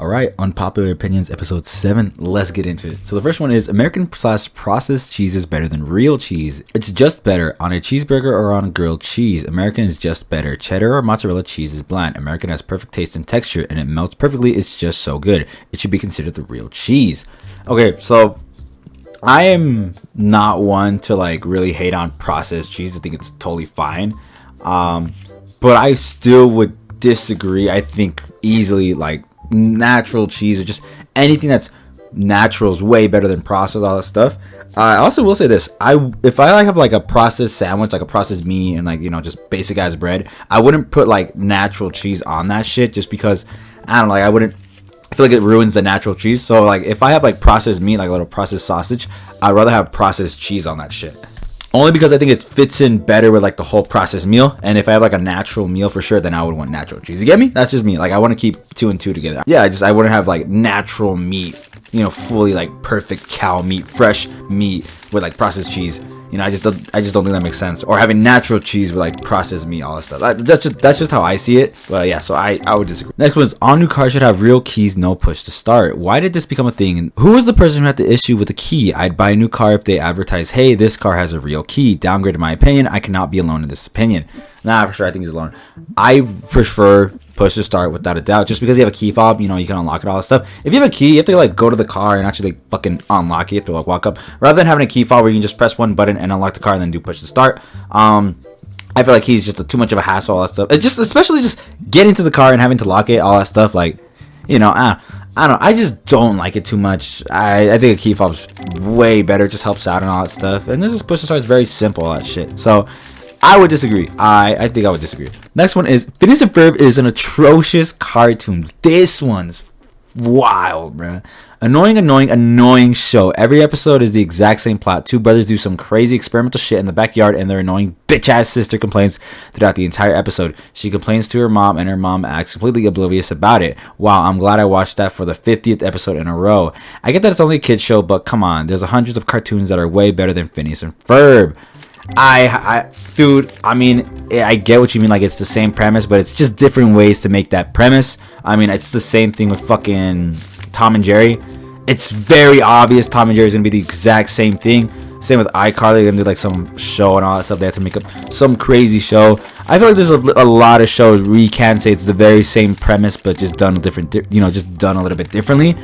All right, Unpopular Opinions, episode 7. Let's get into it. So the first one is American/processed cheese is better than real cheese. It's just better on a cheeseburger or on a grilled cheese. American is just better. Cheddar or mozzarella cheese is bland. American has perfect taste and texture, and it melts perfectly. It's just so good. It should be considered the real cheese. Okay, so I am not one to like really hate on processed cheese. I think it's totally fine. But I still would disagree. I think easily like natural cheese or just anything that's natural is way better than processed, all that stuff. I also will say this: if I like have like a processed sandwich, like a processed meat, and like just basic ass bread, I wouldn't put like natural cheese on that shit just because I don't know, like I feel like it ruins the natural cheese. So like if I have like processed meat, like a little processed sausage, I'd rather have processed cheese on that shit. Only because I think it fits in better with like the whole processed meal. And if I have like a natural meal for sure, then I would want natural cheese. You get me? That's just me. Like I want to keep 2 and 2 together. Yeah, I wouldn't have like natural meat, fully like perfect cow meat, fresh meat with like processed cheese. I just don't think that makes sense. Or having natural cheese with like processed meat, all that stuff. That's just how I see it. But yeah, so I would disagree. Next one is all new cars should have real keys, no push to start. Why did this become a thing? And who was the person who had the issue with the key? I'd buy a new car if they advertise, hey, this car has a real key. Downgrade in my opinion. I cannot be alone in this opinion. Nah, for sure, I think he's alone. I prefer push to start without a doubt, just because you have a key fob, you can unlock it, all that stuff. If you have a key, you have to like go to the car and actually like fucking unlock it. You have to like walk up, rather than having a key fob where you can just press one button and unlock the car and then do push to start. I feel like he's just too much of a hassle, all that stuff. It's just, especially just getting to the car and having to lock it, all that stuff. Like, I just don't like it too much. I think a key fob is way better. It just helps out and all that stuff. And this push to start is very simple, all that shit. So I would disagree. I think I would disagree. Next one is Phineas and Ferb is an atrocious cartoon. This one's wild, bruh. Annoying show. Every episode is the exact same plot. Two brothers do some crazy experimental shit in the backyard, and their annoying bitch-ass sister complains throughout the entire episode. She complains to her mom, and her mom acts completely oblivious about it. Wow, I'm glad I watched that for the 50th episode in a row. I get that it's only a kid's show, but come on. There's hundreds of cartoons that are way better than Phineas and Ferb. Dude, I mean, I get what you mean, like it's the same premise, but it's just different ways to make that premise. I mean, it's the same thing with fucking Tom and Jerry. It's very obvious Tom and Jerry is gonna be the exact same thing. Same with iCarly, they're gonna do like some show and all that stuff. They have to make up some crazy show. I feel like there's a lot of shows where you can say it's the very same premise, but just done different, just done a little bit differently.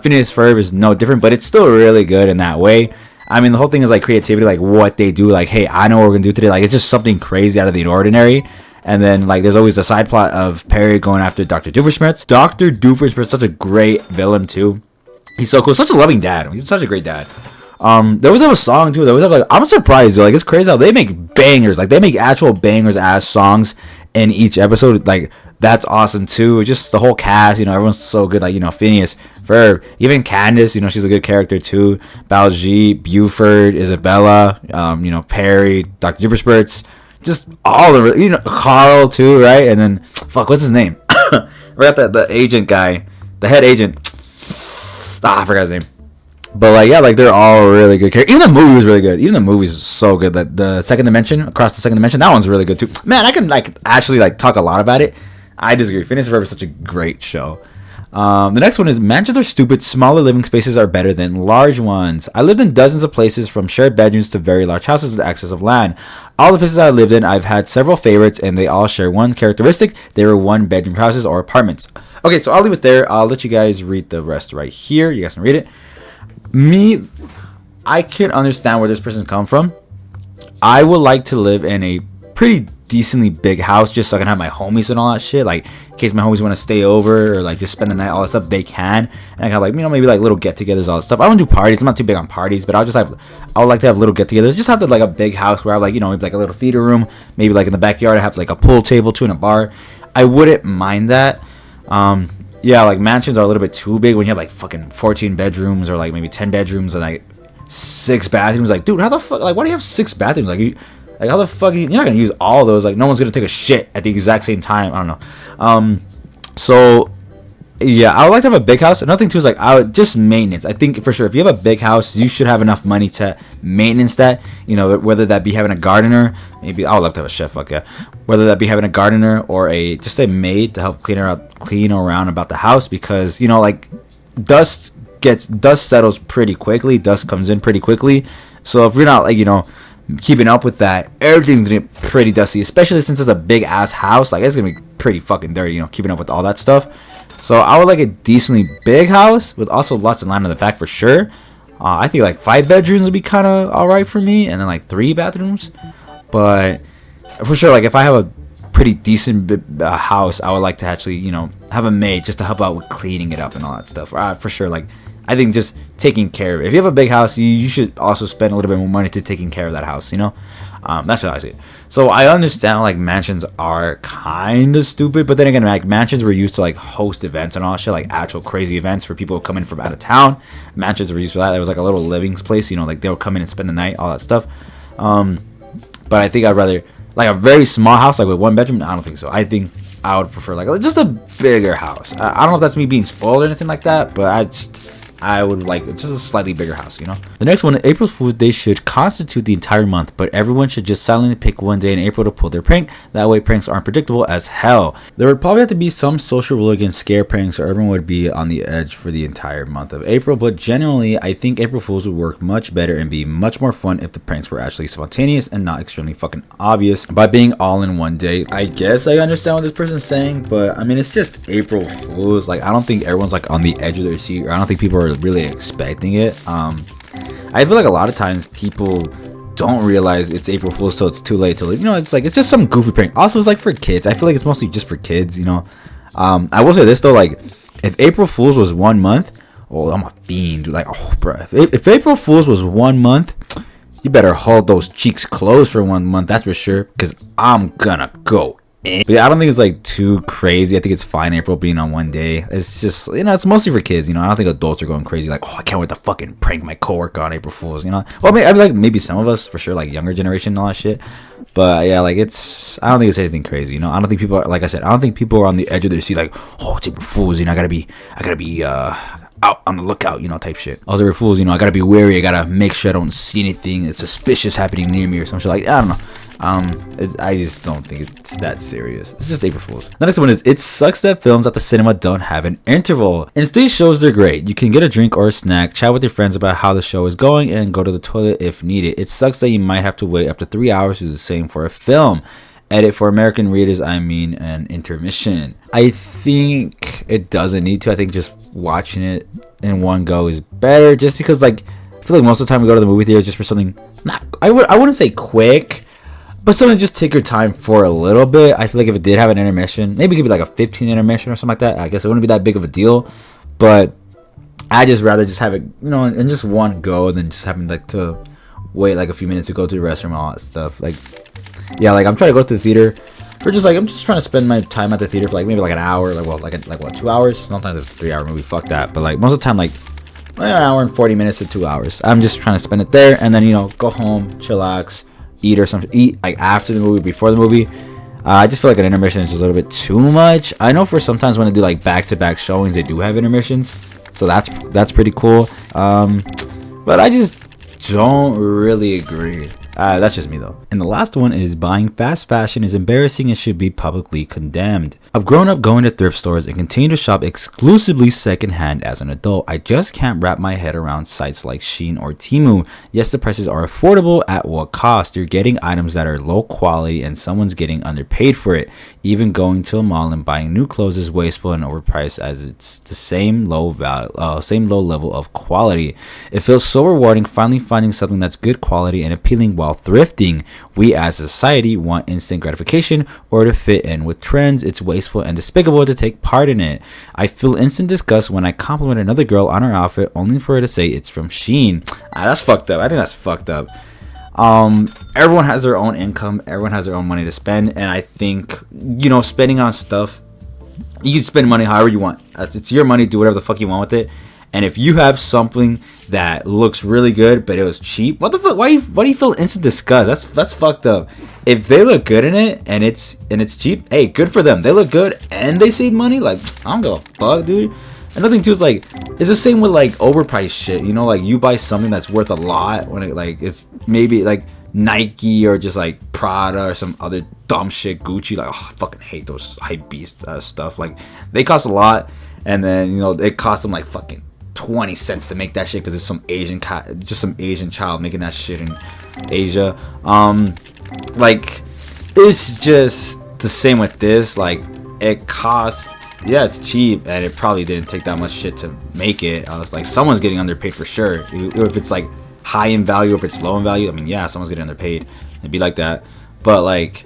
Phineas Ferb is no different, but it's still really good in that way. I mean, the whole thing is like creativity, like what they do. Like, hey, I know what we're gonna do today. Like, it's just something crazy out of the ordinary. And then like, there's always the side plot of Perry going after Dr. Doofenshmirtz. Dr. Doofenshmirtz is such a great villain too. He's so cool. Such a loving dad. He's such a great dad. They always have a song too. They always have like, I'm surprised though. Like, it's crazy how they make bangers. Like, they make actual bangers ass songs in each episode. Like, that's awesome too. Just the whole cast, everyone's so good. Like, Phineas, Ferb, even Candace, she's a good character too. Baljeet, Buford, Isabella, Perry, Dr. Doofenshmirtz, just all the, Carl too, right? And then, fuck, what's his name? I forgot the agent guy, the head agent. I forgot his name. But like, yeah, like they're all really good characters. Even the movie was really good. Even the movie's so good. That the second dimension, across the second dimension, that one's really good too. Man, I can like actually like talk a lot about it. I disagree. Phineas and Ferb is such a great show. The next one is mansions are stupid. Smaller living spaces are better than large ones. I lived in dozens of places, from shared bedrooms to very large houses with access of land. All the places I lived in, I've had several favorites, and they all share one characteristic. They were one bedroom houses or apartments. Okay, so I'll leave it there. I'll let you guys read the rest right here. You guys can read it. Me, I can understand where this person come from. I would like to live in a pretty decently big house just so I can have my homies and all that shit. Like, in case my homies want to stay over or like just spend the night, all that stuff, they can. And I can have like, maybe like little get-togethers, all that stuff. I don't do parties. I'm not too big on parties, but I would like to have little get-togethers. Just have like a big house where I have like, maybe like a little theater room. Maybe like in the backyard I have like a pool table too and a bar. I wouldn't mind that. Yeah, like mansions are a little bit too big when you have like fucking 14 bedrooms or like maybe 10 bedrooms and like 6 bathrooms. Like, dude, how the fuck, like, why do you have 6 bathrooms? Like, how the fuck, you're not gonna use all those. Like, no one's gonna take a shit at the exact same time. I don't know. So Yeah, I would like to have a big house. Another thing too is like I would just maintenance. I think for sure if you have a big house, you should have enough money to maintenance that. You know, whether that be having a gardener, maybe I would love to have a chef. Fuck yeah. Whether that be having a gardener or a maid to help clean around about the house, because you know like dust settles pretty quickly. Dust comes in pretty quickly. So if you're not like keeping up with that, everything's gonna be pretty dusty. Especially since it's a big ass house, like it's gonna be pretty fucking dirty. Keeping up with all that stuff. So I would like a decently big house with also lots of land in the back for sure. I think like 5 bedrooms would be kind of alright for me, and then like 3 bathrooms. But for sure, like if I have a pretty decent house, I would like to actually have a maid just to help out with cleaning it up and all that stuff. For sure, like I think just taking care of it. If you have a big house, you should also spend a little bit more money to taking care of that house. That's what I see. So I understand like mansions are kind of stupid, but then again, like mansions were used to like host events and all that shit, like actual crazy events for people coming from out of town. Mansions were used for that. It was like a little living place, like they would come in and spend the night, all that stuff. But I think I'd rather like a very small house, like with 1 bedroom. I don't think so. I think I would prefer like just a bigger house. I don't know if that's me being spoiled or anything like that, but I would like just a slightly bigger house, The next one, April Fool's Day should constitute the entire month, but everyone should just silently pick one day in April to pull their prank. That way pranks aren't predictable as hell. There would probably have to be some social rule against scare pranks, or everyone would be on the edge for the entire month of April, but generally, I think April Fool's would work much better and be much more fun if the pranks were actually spontaneous and not extremely fucking obvious by being all in one day. I guess I understand what this person's saying, but I mean, it's just April Fool's. Like, I don't think everyone's like on the edge of their seat, or I don't think people are really expecting it. I feel like a lot of times people don't realize it's April Fool's till it's too late to it's like it's just some goofy prank. Also, it's like for kids. I feel like it's mostly just for kids. I will say this though, like if April Fool's was 1 month, oh, I'm a fiend, dude. Like, oh bro, if April Fool's was 1 month, you better hold those cheeks closed for 1 month, that's for sure, because I'm gonna go. But yeah, I don't think it's like too crazy. I think it's fine April being on 1 day. It's just it's mostly for kids. I don't think adults are going crazy like, oh, I can't wait to fucking prank my coworker on April Fool's. Well, maybe some of us for sure, like younger generation and all that shit. But yeah, like I don't think it's anything crazy. I don't think people are, like I said, I don't think people are on the edge of their seat like, oh, it's April Fool's. I gotta be out on the lookout, type shit. Also, April Fool's, I gotta be wary. I gotta make sure I don't see anything that's suspicious happening near me or some shit. Like, I don't know. I just don't think it's that serious. It's just April Fool's. The next one is, it sucks that films at the cinema don't have an interval. In these shows, they're great. You can get a drink or a snack, chat with your friends about how the show is going, and go to the toilet if needed. It sucks that you might have to wait up to 3 hours to do the same for a film. Edit for American readers, I mean an intermission. I think it doesn't need to. I think just watching it in one go is better, just because like I feel like most of the time we go to the movie theater just for something I wouldn't say quick, but something just take your time for a little bit. I feel like if it did have an intermission, maybe it could be like a 15 intermission or something like that. I guess it wouldn't be that big of a deal, but I just rather just have it, in just one go than just having like to wait like a few minutes to go to the restroom and all that stuff. Like, yeah, like I'm trying to go to the theater for just like, I'm just trying to spend my time at the theater for like maybe like an hour, like 2 hours. Sometimes it's a 3 hour movie, fuck that. But like most of the time, like an hour and 40 minutes to 2 hours. I'm just trying to spend it there and then go home, chillax, eat or something, eat like after the movie, before the movie. I just feel like an intermission is just a little bit too much. I know for sometimes when they do like back-to-back showings, they do have intermissions, so that's pretty cool. But I just don't really agree. That's just me though. And the last one is, buying fast fashion is embarrassing and should be publicly condemned. I've grown up going to thrift stores and continue to shop exclusively secondhand as an adult. I just can't wrap my head around sites like Shein or Temu. Yes, the prices are affordable. At what cost? You're getting items that are low quality and someone's getting underpaid for it. Even going to a mall and buying new clothes is wasteful and overpriced, as it's the same low level of quality. It feels so rewarding finally finding something that's good quality and appealing while thrifting. We as a society want instant gratification or to fit in with trends. It's wasteful and despicable to take part in it. I feel instant disgust when I compliment another girl on her outfit only for her to say it's from Shein. That's fucked up. I think that's fucked up. Everyone has their own income, everyone has their own money to spend, and I think spending on stuff, you can spend money however you want. It's your money, do whatever the fuck you want with it. And if you have something that looks really good but it was cheap, what the fuck? Why do you feel instant disgust? That's fucked up. If they look good in it and it's cheap, hey, good for them. They look good and they save money. Like, I don't give a fuck, dude. Another thing too is like, it's the same with like overpriced shit. You know, like you buy something that's worth a lot when it like it's maybe like Nike or just like Prada or some other dumb shit, Gucci. Like, oh, I fucking hate those hype beast stuff. Like, they cost a lot, and then you know it costs them like fucking 20 cents to make that shit because it's some Asian child making that shit in Asia. Like, it's just the same with this. Like, it costs. Yeah, it's cheap, and it probably didn't take that much shit to make it. I was like, someone's getting underpaid for sure. If it's like high in value, if it's low in value, I mean, yeah, someone's getting underpaid. It'd be like that. But like,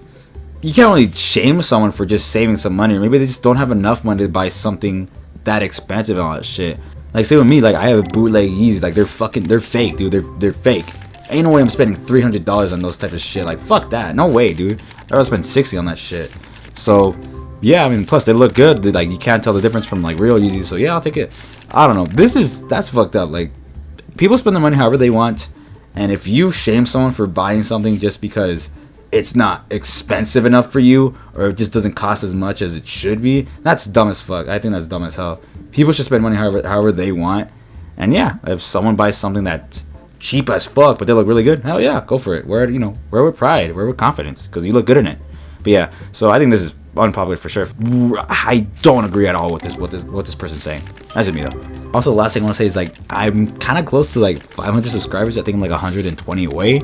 you can't really shame someone for just saving some money, or maybe they just don't have enough money to buy something that expensive and all that shit. Like, say with me, like I have a bootleg Yeezys, like they're fake, dude. They're fake. Ain't no way I'm spending $300 on those type of shit. Like, fuck that. No way, dude. I'd rather spend 60 on that shit. So yeah, I mean, plus they look good. Like, you can't tell the difference from like real Yeezys. So yeah, I'll take it. I don't know. That's fucked up. Like, people spend their money however they want, and if you shame someone for buying something just because it's not expensive enough for you, or it just doesn't cost as much as it should be, that's dumb as fuck. I think that's dumb as hell. People should spend money however they want. And yeah, if someone buys something that's cheap as fuck but they look really good, hell yeah, go for it. Wear with pride, wear with confidence, because you look good in it. But yeah, so I think this is unpopular for sure. I don't agree at all with what this person's saying. That's just me though. Also, the last thing I want to say is like, I'm kind of close to like 500 subscribers. I think I'm like 120 away.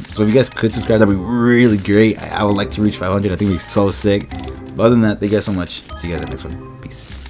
So if you guys could subscribe, that'd be really great. I would like to reach 500. I think it'd be so sick. But other than that, thank you guys so much. See you guys in the next one. Peace.